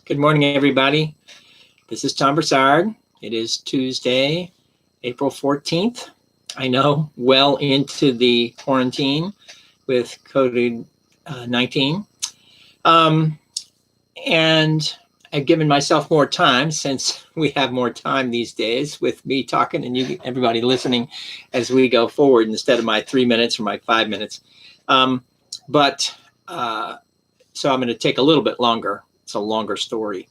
Good morning, everybody. This is Tom Broussard. It is Tuesday, April 14th. I know, well into the quarantine with COVID-19. And I've given myself more time since we have more time these days with me talking and you, everybody listening as we go forward instead of my 3 minutes or my 5 minutes. So I'm going to take a little bit longer. It's a longer story.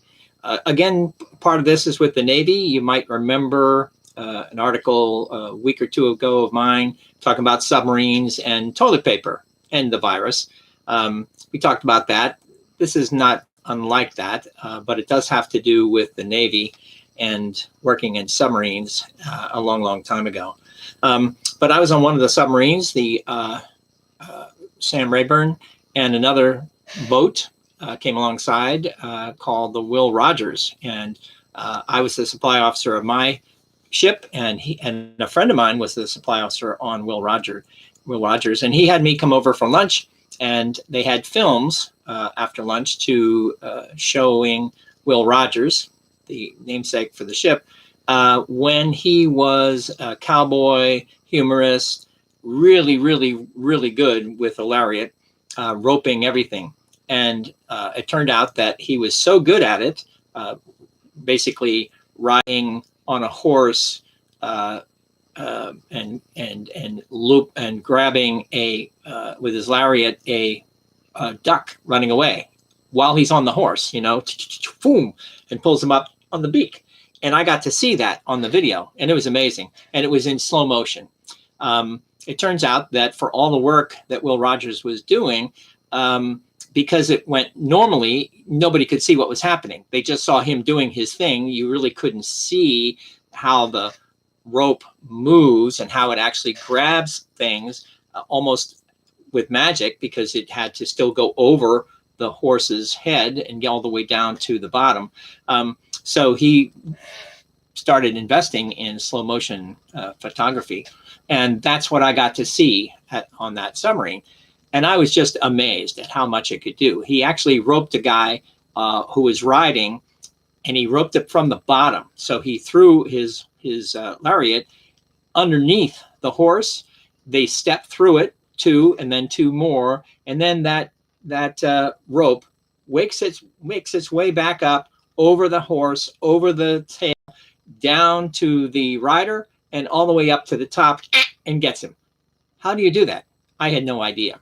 Again, part of this is with the Navy. You might remember an article a week or two ago of mine talking about submarines and toilet paper and the virus. We talked about that. This is not unlike that, but it does have to do with the Navy and working in submarines a long time ago. But I was on one of the submarines, the Sam Rayburn, and another boat came alongside called the Will Rogers, and I was the supply officer of my ship, and a friend of mine was the supply officer on Will Rogers, and he had me come over for lunch, and they had films after lunch to showing Will Rogers, the namesake for the ship, when he was a cowboy, humorist, really good with a lariat, roping everything. And it turned out that he was so good at it, basically riding on a horse and grabbing with his lariat a duck running away while he's on the horse, boom, and pulls him up on the beak. And I got to see that on the video, and it was amazing. And it was in slow motion. It turns out that for all the work that Will Rogers was doing, because it went normally, nobody could see what was happening. They just saw him doing his thing. You really couldn't see how the rope moves and how it actually grabs things almost with magic, because it had to still go over the horse's head and get all the way down to the bottom. So he started investing in slow motion photography. And that's what I got to see on that submarine. And I was just amazed at how much it could do. He actually roped a guy who was riding, and he roped it from the bottom. So he threw his lariat underneath the horse. They stepped through it, two, and then two more. And then that rope makes its way back up over the horse, over the tail, down to the rider, and all the way up to the top and gets him. How do you do that? I had no idea.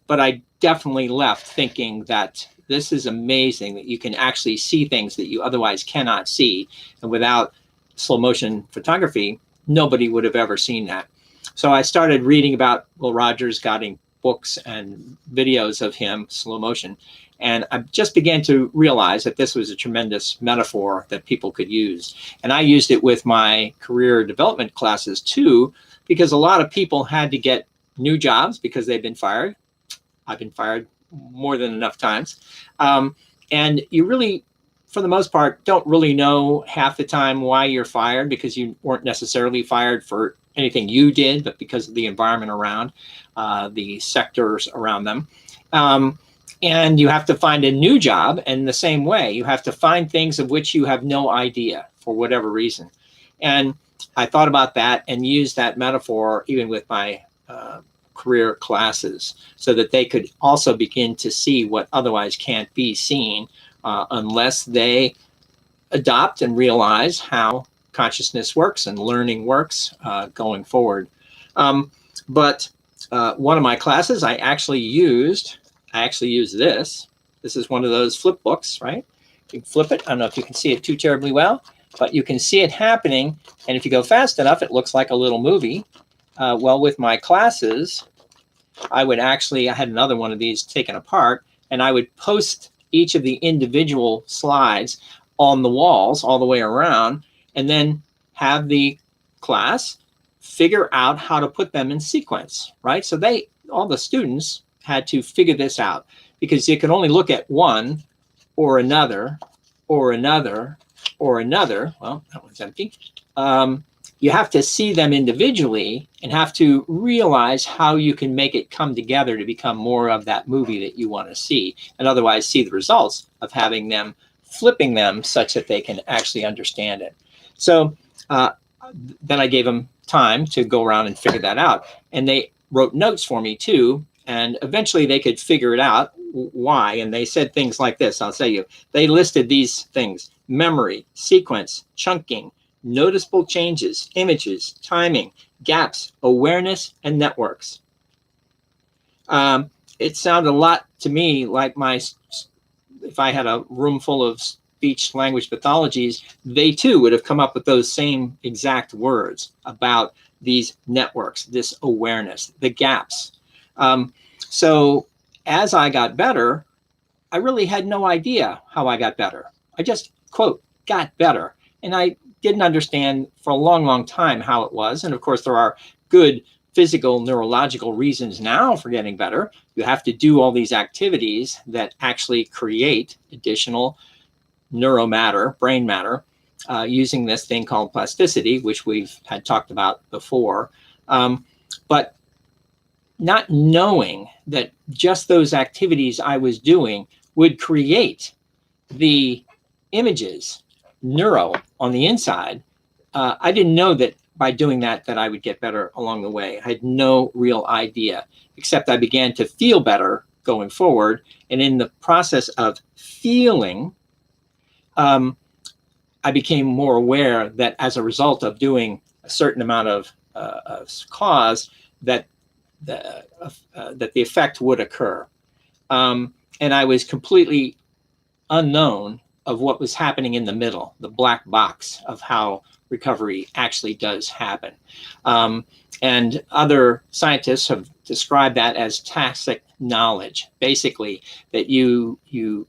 But I definitely left thinking that this is amazing, that you can actually see things that you otherwise cannot see. And without slow motion photography, nobody would have ever seen that. So I started reading about Will Rogers, getting books and videos of him, slow motion. And I just began to realize that this was a tremendous metaphor that people could use. And I used it with my career development classes too, because a lot of people had to get new jobs because they've been fired. I've been fired more than enough times. And you really, for the most part, don't really know half the time why you're fired, because you weren't necessarily fired for anything you did, but because of the environment around, the sectors around them. And you have to find a new job, and the same way, you have to find things of which you have no idea for whatever reason. And I thought about that and used that metaphor even with my career classes, so that they could also begin to see what otherwise can't be seen unless they adopt and realize how consciousness works and learning works going forward. But one of my classes, I actually used this. This is one of those flip books, right? You can flip it. I don't know if you can see it too terribly well, but you can see it happening. And if you go fast enough, it looks like a little movie. Well, with my classes, I had another one of these taken apart, and I would post each of the individual slides on the walls all the way around, and then have the class figure out how to put them in sequence, right? So all the students had to figure this out, because you can only look at one or another or another or another. Well, that one's empty. You have to see them individually and have to realize how you can make it come together to become more of that movie that you want to see, and otherwise see the results of having them flipping them such that they can actually understand it. So then I gave them time to go around and figure that out. And they wrote notes for me too. And eventually they could figure it out why. And they said things like this. I'll tell you, they listed these things: memory, sequence, chunking, noticeable changes, images, timing, gaps, awareness, and networks. It sounded a lot to me like if I had a room full of speech language pathologies, they too would have come up with those same exact words about these networks, this awareness, the gaps. So as I got better, I really had no idea how I got better. I just, quote, got better. And I didn't understand for a long, long time how it was. And of course, there are good physical, neurological reasons now for getting better. You have to do all these activities that actually create additional neuromatter, brain matter, using this thing called plasticity, which we've had talked about before. But not knowing that just those activities I was doing would create the images, neuro, on the inside, I didn't know that by doing that I would get better along the way. I had no real idea, except I began to feel better going forward. And in the process of feeling, I became more aware that as a result of doing a certain amount of cause, that the effect would occur. And I was completely unknown of what was happening in the middle, the black box of how recovery actually does happen. And other scientists have described that as tacit knowledge, basically that you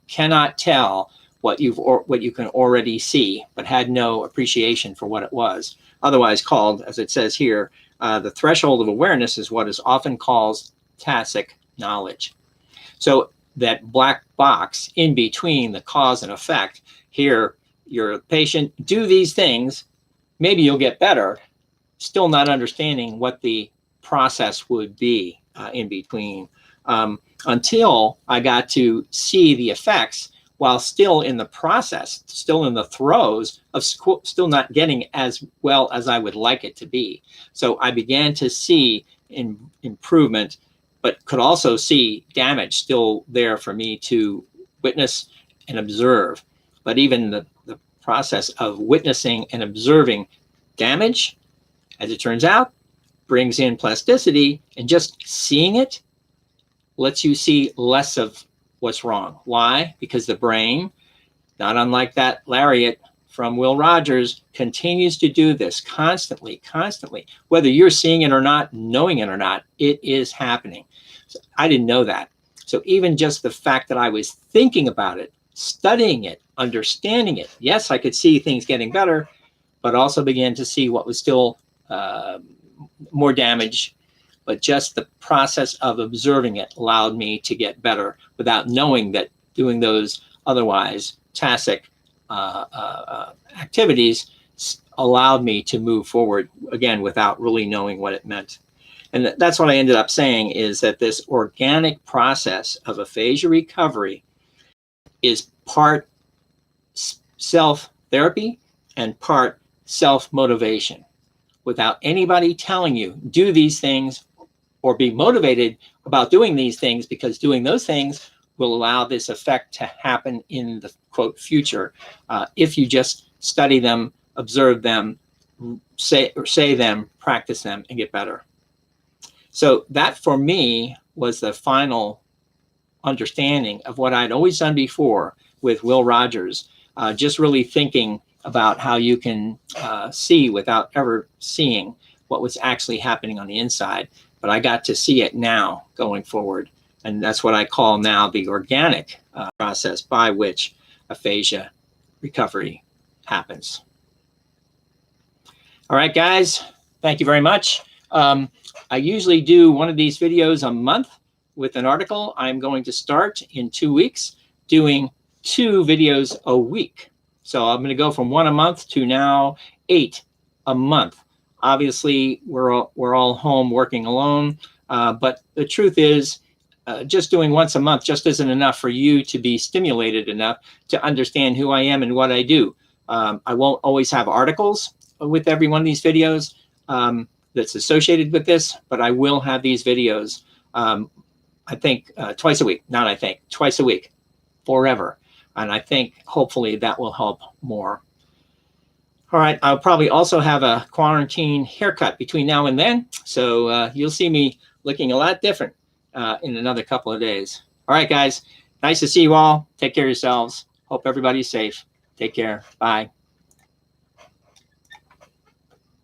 cannot tell what you can already see, but had no appreciation for what it was. Otherwise called, as it says here, the threshold of awareness is what is often called tacit knowledge. So that black box in between the cause and effect, here, you're a patient, do these things, maybe you'll get better, still not understanding what the process would be in between, until I got to see the effects while still in the process, still in the throes of still not getting as well as I would like it to be. So I began to see improvement, but could also see damage still there for me to witness and observe. But even the process of witnessing and observing damage, as it turns out, brings in plasticity, and just seeing it lets you see less of what's wrong. Why? Because the brain, not unlike that lariat from Will Rogers, continues to do this constantly. Whether you're seeing it or not, knowing it or not, it is happening. So I didn't know that. So even just the fact that I was thinking about it, studying it, understanding it, yes, I could see things getting better, but also began to see what was still more damage. But just the process of observing it allowed me to get better without knowing that doing those otherwise tacit activities allowed me to move forward, again, without really knowing what it meant. And that's what I ended up saying, is that this organic process of aphasia recovery is part self-therapy and part self-motivation. Without anybody telling you, do these things, or be motivated about doing these things, because doing those things will allow this effect to happen in the, quote, future, if you just study them, observe them, say them, practice them, and get better. So that, for me, was the final understanding of what I'd always done before with Will Rogers, just really thinking about how you can see without ever seeing what was actually happening on the inside. But I got to see it now going forward. And that's what I call now the organic process by which aphasia recovery happens. All right, guys, thank you very much. I usually do one of these videos a month with an article. I'm going to start in 2 weeks doing 2 videos a week. So I'm going to go from 1 a month to now 8 a month. Obviously, we're all home working alone, but the truth is, just doing once a month just isn't enough for you to be stimulated enough to understand who I am and what I do. I won't always have articles with every one of these videos that's associated with this, but I will have these videos, I think twice a week, not I think, twice a week, forever. And I think hopefully that will help more. All right, I'll probably also have a quarantine haircut between now and then. So you'll see me looking a lot different in another couple of days. All right, guys, nice to see you all. Take care of yourselves. Hope everybody's safe. Take care. Bye.